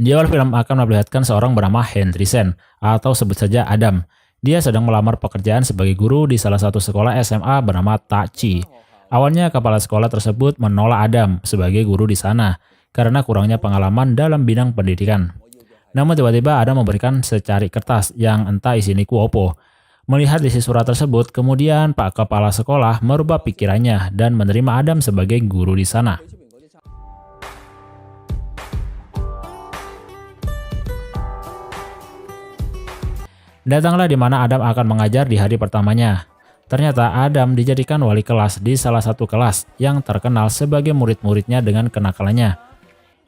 Di awal film akan memperlihatkan seorang bernama Hendrisen, atau sebut saja Adam. Dia sedang melamar pekerjaan sebagai guru di salah satu sekolah SMA bernama Tachi. Awalnya kepala sekolah tersebut menolak Adam sebagai guru di sana karena kurangnya pengalaman dalam bidang pendidikan. Namun tiba-tiba Adam memberikan secari kertas yang entah isi niku opo. Melihat isi surat tersebut, kemudian Pak Kepala Sekolah merubah pikirannya dan menerima Adam sebagai guru di sana. Datanglah di mana Adam akan mengajar di hari pertamanya. Ternyata Adam dijadikan wali kelas di salah satu kelas yang terkenal sebagai murid-muridnya dengan kenakalannya.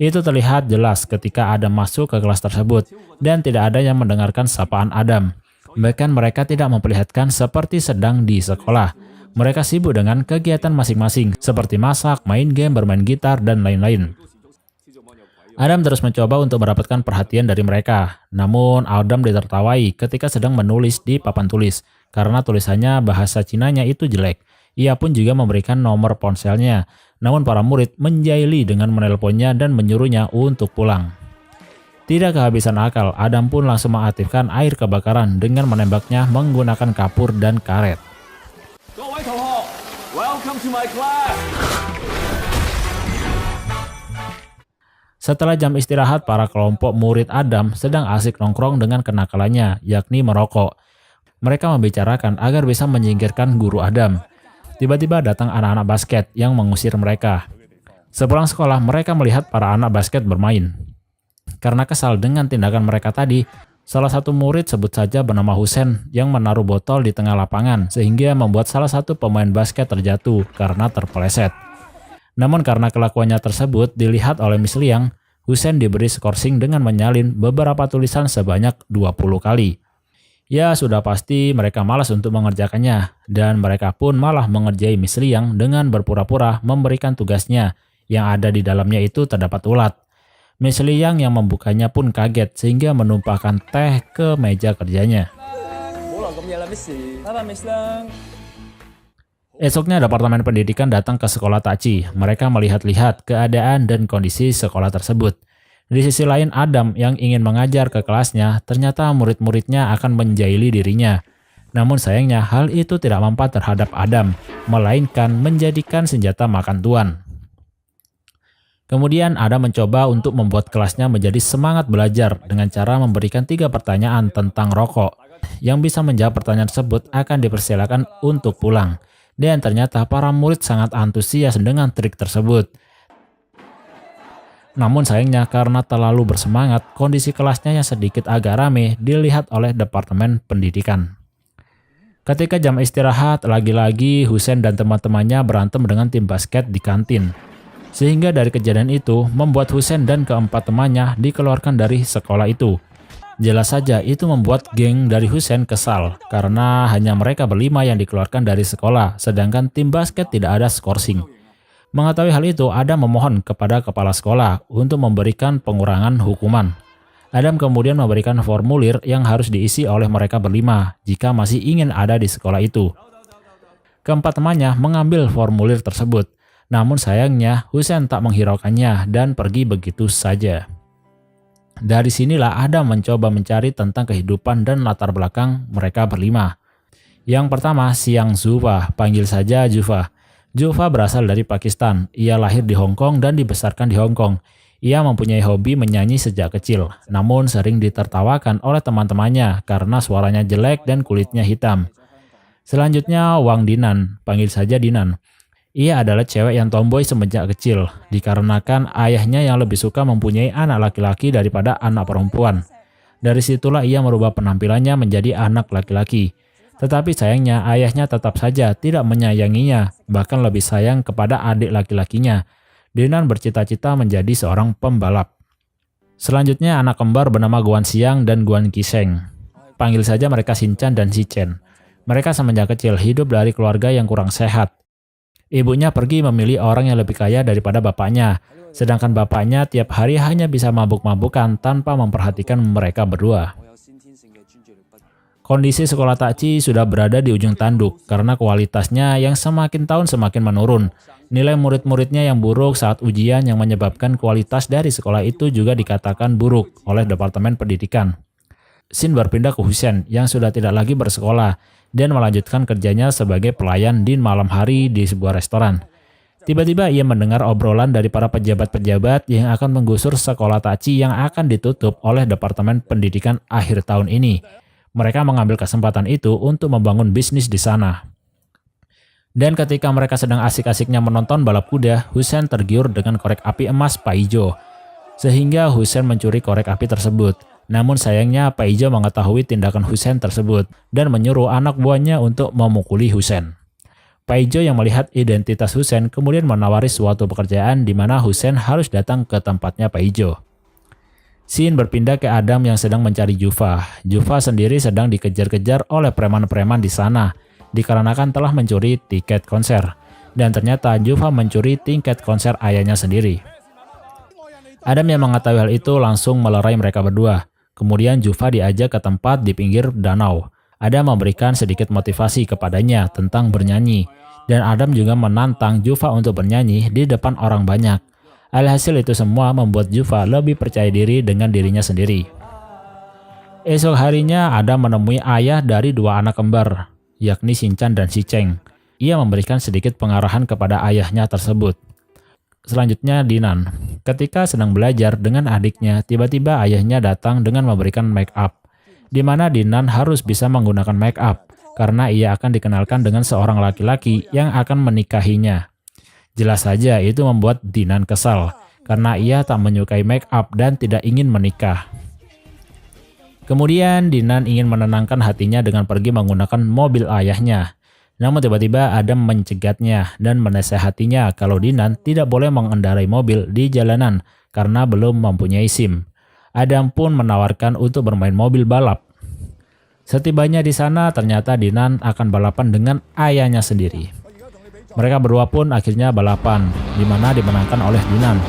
Itu terlihat jelas ketika Adam masuk ke kelas tersebut dan tidak ada yang mendengarkan sapaan Adam. Bahkan mereka tidak memperlihatkan seperti sedang di sekolah. Mereka sibuk dengan kegiatan masing-masing seperti masak, main game, bermain gitar, dan lain-lain. Adam terus mencoba untuk mendapatkan perhatian dari mereka. Namun Adam ditertawai ketika sedang menulis di papan tulis karena tulisannya bahasa Cinanya itu jelek. Ia pun juga memberikan nomor ponselnya. Namun para murid menjahili dengan menelponnya dan menyuruhnya untuk pulang. Tidak kehabisan akal, Adam pun langsung mengaktifkan air kebakaran dengan menembaknya menggunakan kapur dan karet. Welcome to my class. Setelah jam istirahat, para kelompok murid Adam sedang asik nongkrong dengan kenakalannya, yakni merokok. Mereka membicarakan agar bisa menyingkirkan guru Adam. Tiba-tiba datang anak-anak basket yang mengusir mereka. Sepulang sekolah, mereka melihat para anak basket bermain. Karena kesal dengan tindakan mereka tadi, salah satu murid sebut saja bernama Husen yang menaruh botol di tengah lapangan sehingga membuat salah satu pemain basket terjatuh karena terpeleset. Namun karena kelakuannya tersebut dilihat oleh Miss Liang, Husen diberi skorsing dengan menyalin beberapa tulisan sebanyak 20 kali. Ya sudah pasti mereka malas untuk mengerjakannya, dan mereka pun malah mengerjai Miss Liang dengan berpura-pura memberikan tugasnya, yang ada di dalamnya itu terdapat ulat. Miss Liang yang membukanya pun kaget sehingga menumpahkan teh ke meja kerjanya. Esoknya Departemen Pendidikan datang ke sekolah Tachi. Mereka melihat-lihat keadaan dan kondisi sekolah tersebut. Di sisi lain, Adam yang ingin mengajar ke kelasnya, ternyata murid-muridnya akan menjahili dirinya. Namun sayangnya hal itu tidak mempan terhadap Adam, melainkan menjadikan senjata makan tuan. Kemudian Adam mencoba untuk membuat kelasnya menjadi semangat belajar dengan cara memberikan 3 pertanyaan tentang rokok. Yang bisa menjawab pertanyaan tersebut akan dipersilakan untuk pulang. Dan ternyata para murid sangat antusias dengan trik tersebut. Namun sayangnya karena terlalu bersemangat, kondisi kelasnya yang sedikit agak rame dilihat oleh Departemen Pendidikan. Ketika jam istirahat, lagi-lagi Husen dan teman-temannya berantem dengan tim basket di kantin. Sehingga dari kejadian itu membuat Husen dan keempat temannya dikeluarkan dari sekolah itu. Jelas saja itu membuat geng dari Husen kesal karena hanya mereka berlima yang dikeluarkan dari sekolah, sedangkan tim basket tidak ada skorsing. Mengetahui hal itu, Adam memohon kepada kepala sekolah untuk memberikan pengurangan hukuman. Adam kemudian memberikan formulir yang harus diisi oleh mereka berlima jika masih ingin ada di sekolah itu. Keempat temannya mengambil formulir tersebut, namun sayangnya Husen tak menghiraukannya dan pergi begitu saja. Dari sinilah Adam mencoba mencari tentang kehidupan dan latar belakang mereka berlima. Yang pertama, Siang Zufa, panggil saja Jufa. Jufa berasal dari Pakistan. Ia lahir di Hong Kong dan dibesarkan di Hong Kong. Ia mempunyai hobi menyanyi sejak kecil, namun sering ditertawakan oleh teman-temannya karena suaranya jelek dan kulitnya hitam. Selanjutnya Wang Dinan, panggil saja Dinan. Ia adalah cewek yang tomboy semenjak kecil, dikarenakan ayahnya yang lebih suka mempunyai anak laki-laki daripada anak perempuan. Dari situlah ia merubah penampilannya menjadi anak laki-laki. Tetapi sayangnya ayahnya tetap saja tidak menyayanginya, bahkan lebih sayang kepada adik laki-lakinya. Dinan bercita-cita menjadi seorang pembalap. Selanjutnya anak kembar bernama Guan Xiang dan Guan Qisheng. Panggil saja mereka Shinchan dan Shichen. Mereka semenjak kecil hidup dari keluarga yang kurang sehat. Ibunya pergi memilih orang yang lebih kaya daripada bapaknya, sedangkan bapaknya tiap hari hanya bisa mabuk-mabukan tanpa memperhatikan mereka berdua. Kondisi sekolah Tachi sudah berada di ujung tanduk karena kualitasnya yang semakin tahun semakin menurun. Nilai murid-muridnya yang buruk saat ujian yang menyebabkan kualitas dari sekolah itu juga dikatakan buruk oleh Departemen Pendidikan. Shin berpindah ke Husen yang sudah tidak lagi bersekolah dan melanjutkan kerjanya sebagai pelayan di malam hari di sebuah restoran. Tiba-tiba ia mendengar obrolan dari para pejabat-pejabat yang akan menggusur sekolah Tachi yang akan ditutup oleh Departemen Pendidikan akhir tahun ini. Mereka mengambil kesempatan itu untuk membangun bisnis di sana. Dan ketika mereka sedang asik-asiknya menonton balap kuda, Husen tergiur dengan korek api emas Paijo. Sehingga Husen mencuri korek api tersebut. Namun sayangnya Paijo mengetahui tindakan Husen tersebut dan menyuruh anak buahnya untuk memukuli Husen. Paijo yang melihat identitas Husen kemudian menawari suatu pekerjaan di mana Husen harus datang ke tempatnya Paijo. Shin berpindah ke Adam yang sedang mencari Juva. Juva sendiri sedang dikejar-kejar oleh preman-preman di sana, dikarenakan telah mencuri tiket konser. Dan ternyata Juva mencuri tiket konser ayahnya sendiri. Adam yang mengetahui hal itu langsung melerai mereka berdua. Kemudian Juva diajak ke tempat di pinggir danau. Adam memberikan sedikit motivasi kepadanya tentang bernyanyi. Dan Adam juga menantang Juva untuk bernyanyi di depan orang banyak. Alhasil itu semua membuat Juva lebih percaya diri dengan dirinya sendiri. Esok harinya Adam menemui ayah dari dua anak kembar, yakni Shinchan dan Shicheng. Ia memberikan sedikit pengarahan kepada ayahnya tersebut. Selanjutnya Dinan. Ketika sedang belajar dengan adiknya, tiba-tiba ayahnya datang dengan memberikan make up. Di mana Dinan harus bisa menggunakan make up, karena ia akan dikenalkan dengan seorang laki-laki yang akan menikahinya. Jelas saja itu membuat Dinan kesal, karena ia tak menyukai make up dan tidak ingin menikah. Kemudian Dinan ingin menenangkan hatinya dengan pergi menggunakan mobil ayahnya. Namun tiba-tiba Adam mencegatnya dan menasehatinya kalau Dinan tidak boleh mengendarai mobil di jalanan karena belum mempunyai SIM. Adam pun menawarkan untuk bermain mobil balap. Setibanya di sana, ternyata Dinan akan balapan dengan ayahnya sendiri. Mereka berdua pun akhirnya balapan, di mana dimenangkan oleh Dinan.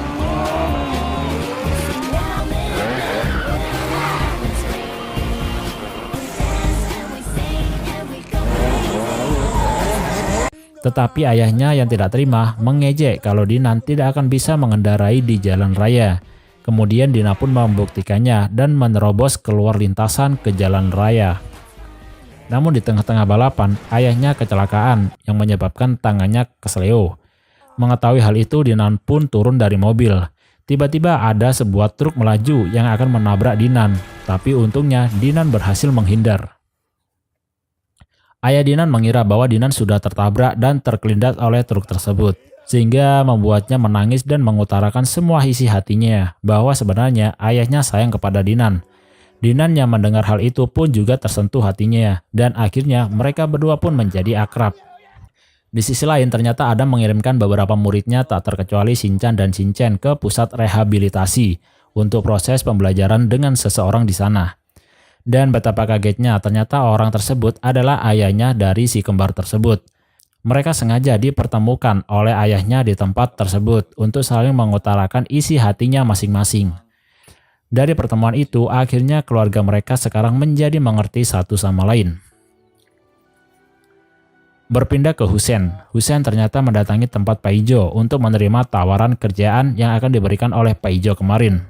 Tetapi ayahnya yang tidak terima mengejek kalau Dinan tidak akan bisa mengendarai di jalan raya. Kemudian Dinan pun membuktikannya dan menerobos keluar lintasan ke jalan raya. Namun di tengah-tengah balapan, ayahnya kecelakaan yang menyebabkan tangannya kesleo. Mengetahui hal itu, Dinan pun turun dari mobil. Tiba-tiba ada sebuah truk melaju yang akan menabrak Dinan, tapi untungnya Dinan berhasil menghindar. Ayah Dinan mengira bahwa Dinan sudah tertabrak dan terkelindas oleh truk tersebut, sehingga membuatnya menangis dan mengutarakan semua isi hatinya bahwa sebenarnya ayahnya sayang kepada Dinan. Dinan yang mendengar hal itu pun juga tersentuh hatinya, dan akhirnya mereka berdua pun menjadi akrab. Di sisi lain, ternyata Adam mengirimkan beberapa muridnya tak terkecuali Shinchan dan Shichen ke pusat rehabilitasi untuk proses pembelajaran dengan seseorang di sana. Dan betapa kagetnya, ternyata orang tersebut adalah ayahnya dari si kembar tersebut. Mereka sengaja dipertemukan oleh ayahnya di tempat tersebut untuk saling mengutarakan isi hatinya masing-masing. Dari pertemuan itu, akhirnya keluarga mereka sekarang menjadi mengerti satu sama lain. Berpindah ke Husen. Husen ternyata mendatangi tempat Paijo untuk menerima tawaran kerjaan yang akan diberikan oleh Paijo kemarin.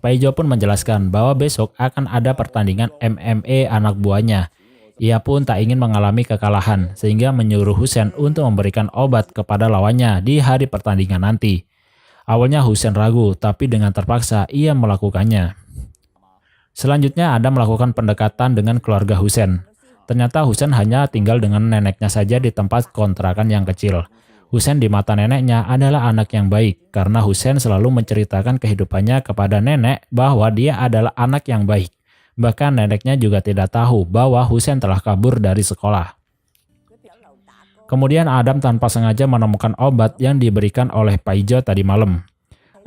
Paijo pun menjelaskan bahwa besok akan ada pertandingan MMA anak buahnya. Ia pun tak ingin mengalami kekalahan, sehingga menyuruh Husen untuk memberikan obat kepada lawannya di hari pertandingan nanti. Awalnya Husen ragu, tapi dengan terpaksa ia melakukannya. Selanjutnya Adam melakukan pendekatan dengan keluarga Husen. Ternyata Husen hanya tinggal dengan neneknya saja di tempat kontrakan yang kecil. Husen di mata neneknya adalah anak yang baik, karena Husen selalu menceritakan kehidupannya kepada nenek bahwa dia adalah anak yang baik. Bahkan neneknya juga tidak tahu bahwa Husen telah kabur dari sekolah. Kemudian Adam tanpa sengaja menemukan obat yang diberikan oleh Paijo tadi malam.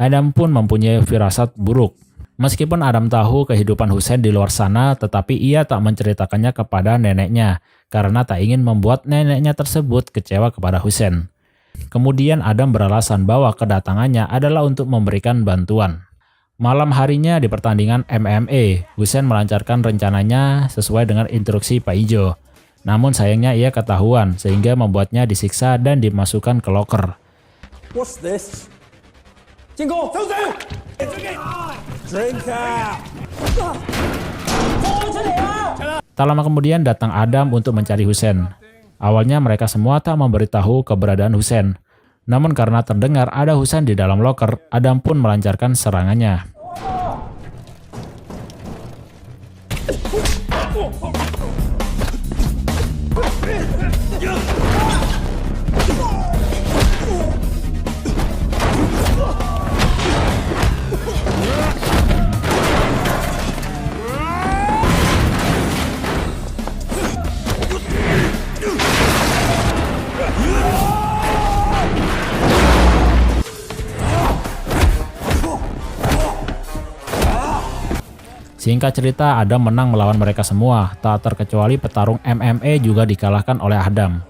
Adam pun mempunyai firasat buruk. Meskipun Adam tahu kehidupan Husen di luar sana, tetapi ia tak menceritakannya kepada neneknya, karena tak ingin membuat neneknya tersebut kecewa kepada Husen. Kemudian Adam beralasan bahwa kedatangannya adalah untuk memberikan bantuan. Malam harinya di pertandingan MMA, Husein melancarkan rencananya sesuai dengan instruksi Pak Ijo. Namun sayangnya ia ketahuan sehingga membuatnya disiksa dan dimasukkan ke loker. What's this? 进攻，收手！Drink out！ Tak lama kemudian datang Adam untuk mencari Husein. Awalnya mereka semua tak memberitahu keberadaan Husein. Namun karena terdengar ada Husein di dalam loker, Adam pun melancarkan serangannya. Singkat cerita, Adam menang melawan mereka semua, tak terkecuali petarung MMA juga dikalahkan oleh Adam.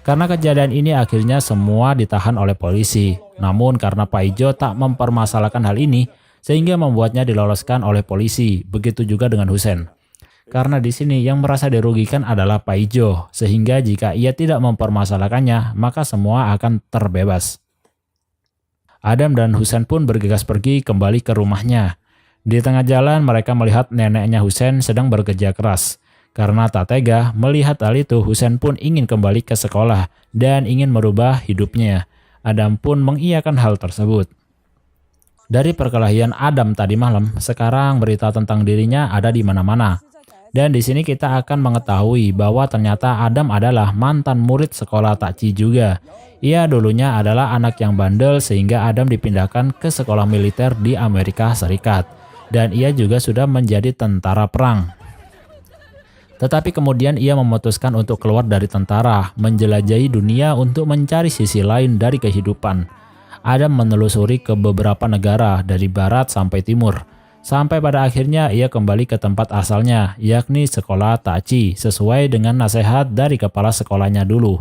Karena kejadian ini akhirnya semua ditahan oleh polisi. Namun karena Pak Ijo tak mempermasalahkan hal ini, sehingga membuatnya diloloskan oleh polisi. Begitu juga dengan Husein. Karena di sini yang merasa dirugikan adalah Pak Ijo, sehingga jika ia tidak mempermasalahkannya, maka semua akan terbebas. Adam dan Husein pun bergegas pergi kembali ke rumahnya. Di tengah jalan mereka melihat neneknya Husein sedang bekerja keras. Karena tak tega melihat hal itu, Husein pun ingin kembali ke sekolah dan ingin merubah hidupnya. Adam pun mengiyakan hal tersebut. Dari perkelahian Adam tadi malam, sekarang berita tentang dirinya ada di mana-mana. Dan di sini kita akan mengetahui bahwa ternyata Adam adalah mantan murid sekolah Tachi juga. Ia dulunya adalah anak yang bandel sehingga Adam dipindahkan ke sekolah militer di Amerika Serikat. Dan ia juga sudah menjadi tentara perang. Tetapi kemudian ia memutuskan untuk keluar dari tentara, menjelajahi dunia untuk mencari sisi lain dari kehidupan. Adam menelusuri ke beberapa negara dari barat sampai timur. Sampai pada akhirnya ia kembali ke tempat asalnya, yakni sekolah Tachi, sesuai dengan nasihat dari kepala sekolahnya dulu.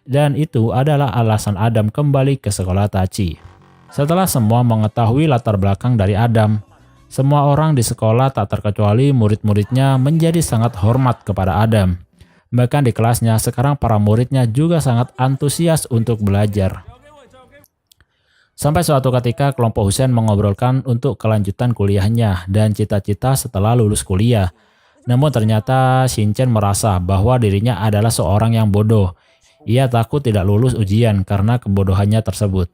Dan itu adalah alasan Adam kembali ke sekolah Tachi. Setelah semua mengetahui latar belakang dari Adam, semua orang di sekolah tak terkecuali murid-muridnya menjadi sangat hormat kepada Adam. Bahkan di kelasnya sekarang para muridnya juga sangat antusias untuk belajar. Sampai suatu ketika kelompok Husein mengobrolkan untuk kelanjutan kuliahnya dan cita-cita setelah lulus kuliah. Namun ternyata Shinchan merasa bahwa dirinya adalah seorang yang bodoh. Ia takut tidak lulus ujian karena kebodohannya tersebut.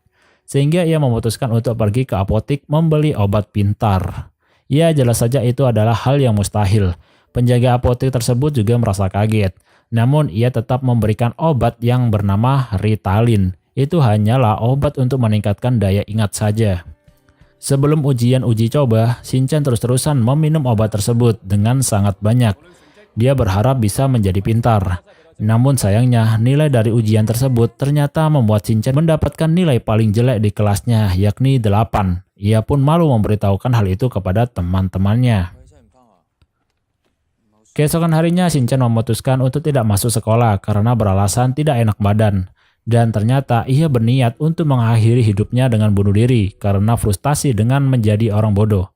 Sehingga ia memutuskan untuk pergi ke apotik membeli obat pintar. Ya, jelas saja itu adalah hal yang mustahil. Penjaga apotik tersebut juga merasa kaget. Namun ia tetap memberikan obat yang bernama Ritalin. Itu hanyalah obat untuk meningkatkan daya ingat saja. Sebelum ujian uji coba, Shinchan terus-terusan meminum obat tersebut dengan sangat banyak. Dia berharap bisa menjadi pintar. Namun sayangnya nilai dari ujian tersebut ternyata membuat Shinchan mendapatkan nilai paling jelek di kelasnya, yakni 8. Ia pun malu memberitahukan hal itu kepada teman-temannya. Keesokan harinya Shinchan memutuskan untuk tidak masuk sekolah karena beralasan tidak enak badan. Dan ternyata ia berniat untuk mengakhiri hidupnya dengan bunuh diri karena frustasi dengan menjadi orang bodoh.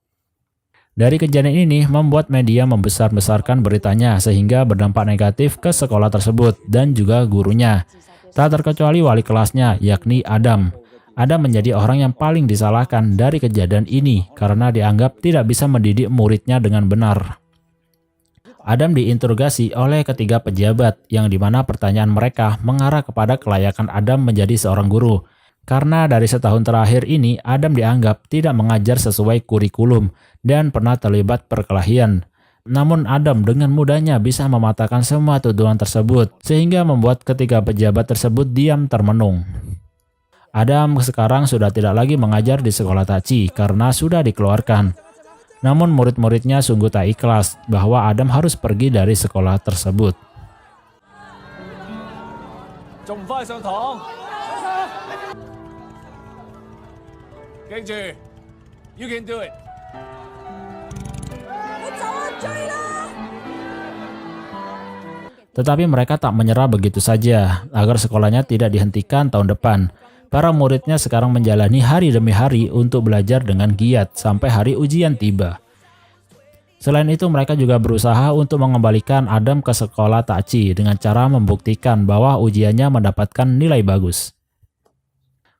Dari kejadian ini membuat media membesar-besarkan beritanya sehingga berdampak negatif ke sekolah tersebut dan juga gurunya. Tak terkecuali wali kelasnya, yakni Adam. Adam menjadi orang yang paling disalahkan dari kejadian ini karena dianggap tidak bisa mendidik muridnya dengan benar. Adam diinterogasi oleh ketiga pejabat yang dimana pertanyaan mereka mengarah kepada kelayakan Adam menjadi seorang guru. Karena dari setahun terakhir ini Adam dianggap tidak mengajar sesuai kurikulum dan pernah terlibat perkelahian. Namun Adam dengan mudahnya bisa mematahkan semua tuduhan tersebut sehingga membuat ketiga pejabat tersebut diam termenung. Adam sekarang sudah tidak lagi mengajar di sekolah Tachi karena sudah dikeluarkan. Namun murid-muridnya sungguh tak ikhlas bahwa Adam harus pergi dari sekolah tersebut. Tetapi mereka tak menyerah begitu saja agar sekolahnya tidak dihentikan tahun depan. Para muridnya sekarang menjalani hari demi hari untuk belajar dengan giat sampai hari ujian tiba. Selain itu, mereka juga berusaha untuk mengembalikan Adam ke sekolah Tachi dengan cara membuktikan bahwa ujiannya mendapatkan nilai bagus.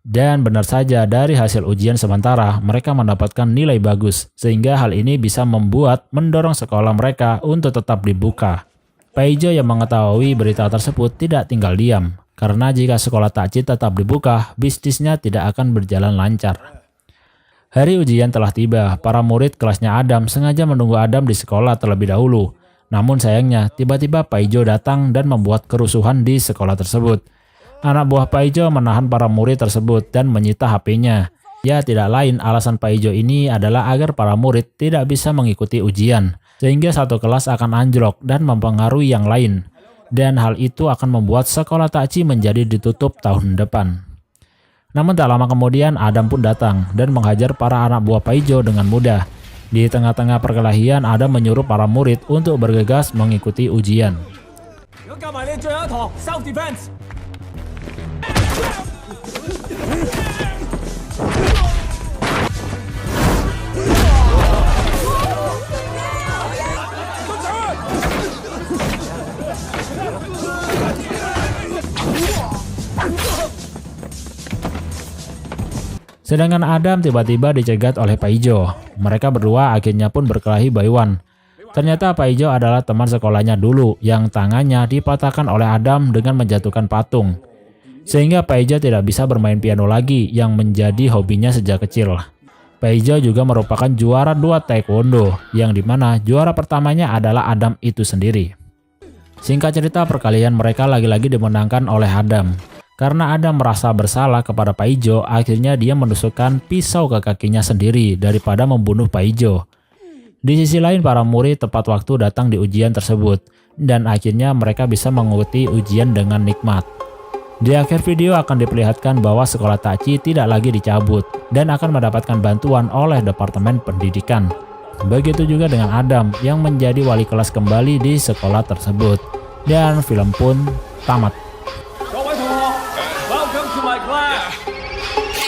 Dan benar saja, dari hasil ujian sementara, mereka mendapatkan nilai bagus, sehingga hal ini bisa mendorong sekolah mereka untuk tetap dibuka. Paijo yang mengetahui berita tersebut tidak tinggal diam, karena jika sekolah Tachi tetap dibuka, bisnisnya tidak akan berjalan lancar. Hari ujian telah tiba, para murid kelasnya Adam sengaja menunggu Adam di sekolah terlebih dahulu. Namun sayangnya, tiba-tiba Paijo datang dan membuat kerusuhan di sekolah tersebut. Anak buah Paijo menahan para murid tersebut dan menyita HP-nya. Ya, tidak lain alasan Paijo ini adalah agar para murid tidak bisa mengikuti ujian, sehingga satu kelas akan anjlok dan mempengaruhi yang lain. Dan hal itu akan membuat sekolah Tachi menjadi ditutup tahun depan. Namun tak lama kemudian Adam pun datang dan menghajar para anak buah Paijo dengan mudah. Di tengah-tengah perkelahian, Adam menyuruh para murid untuk bergegas mengikuti ujian. Sedangkan Adam tiba-tiba dicegat oleh Paijo. Mereka berdua akhirnya pun berkelahi baiwan. Ternyata Paijo adalah teman sekolahnya dulu yang tangannya dipatahkan oleh Adam dengan menjatuhkan patung. Sehingga Paijo tidak bisa bermain piano lagi yang menjadi hobinya sejak kecil. Paijo juga merupakan juara 2 taekwondo, yang dimana juara pertamanya adalah Adam itu sendiri. Singkat cerita, perkelahian mereka lagi-lagi dimenangkan oleh Adam. Karena Adam merasa bersalah kepada Paijo, akhirnya dia menusukkan pisau ke kakinya sendiri daripada membunuh Paijo. Di sisi lain, para murid tepat waktu datang di ujian tersebut, dan akhirnya mereka bisa mengikuti ujian dengan nikmat. Di akhir video akan diperlihatkan bahwa sekolah Tachi tidak lagi dicabut, dan akan mendapatkan bantuan oleh Departemen Pendidikan. Begitu juga dengan Adam yang menjadi wali kelas kembali di sekolah tersebut. Dan film pun tamat.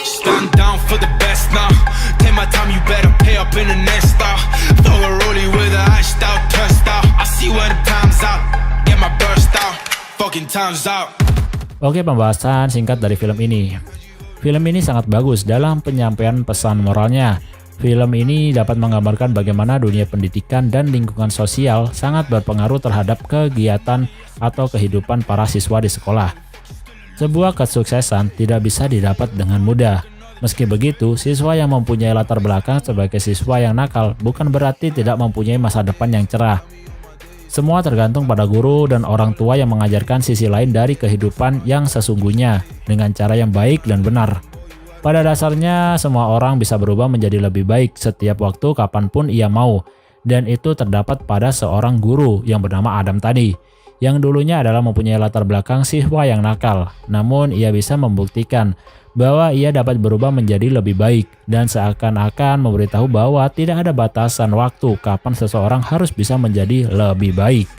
Stand down for the best now. Take my time, you better pay up in the next style. Throw a rollie with a hashed out, turned out. I see when the time's out. Get my burst out. Fucking time's out. Oke, pembahasan singkat dari film ini. Film ini sangat bagus dalam penyampaian pesan moralnya. Film ini dapat menggambarkan bagaimana dunia pendidikan dan lingkungan sosial sangat berpengaruh terhadap kegiatan atau kehidupan para siswa di sekolah. Sebuah kesuksesan tidak bisa didapat dengan mudah. Meski begitu, siswa yang mempunyai latar belakang sebagai siswa yang nakal bukan berarti tidak mempunyai masa depan yang cerah. Semua tergantung pada guru dan orang tua yang mengajarkan sisi lain dari kehidupan yang sesungguhnya dengan cara yang baik dan benar. Pada dasarnya, semua orang bisa berubah menjadi lebih baik setiap waktu kapanpun ia mau. Dan itu terdapat pada seorang guru yang bernama Adam tadi, yang dulunya adalah mempunyai latar belakang siswa yang nakal. Namun ia bisa membuktikan bahwa ia dapat berubah menjadi lebih baik dan seakan-akan memberitahu bahwa tidak ada batasan waktu kapan seseorang harus bisa menjadi lebih baik.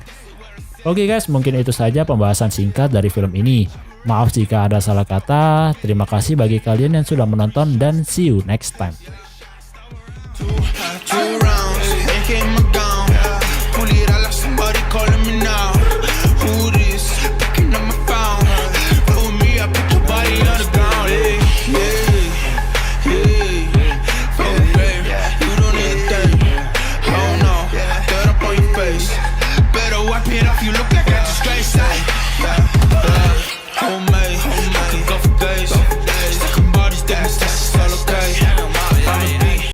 Oke guys, mungkin itu saja pembahasan singkat dari film ini. Maaf jika ada salah kata. Terima kasih bagi kalian yang sudah menonton dan see you next time.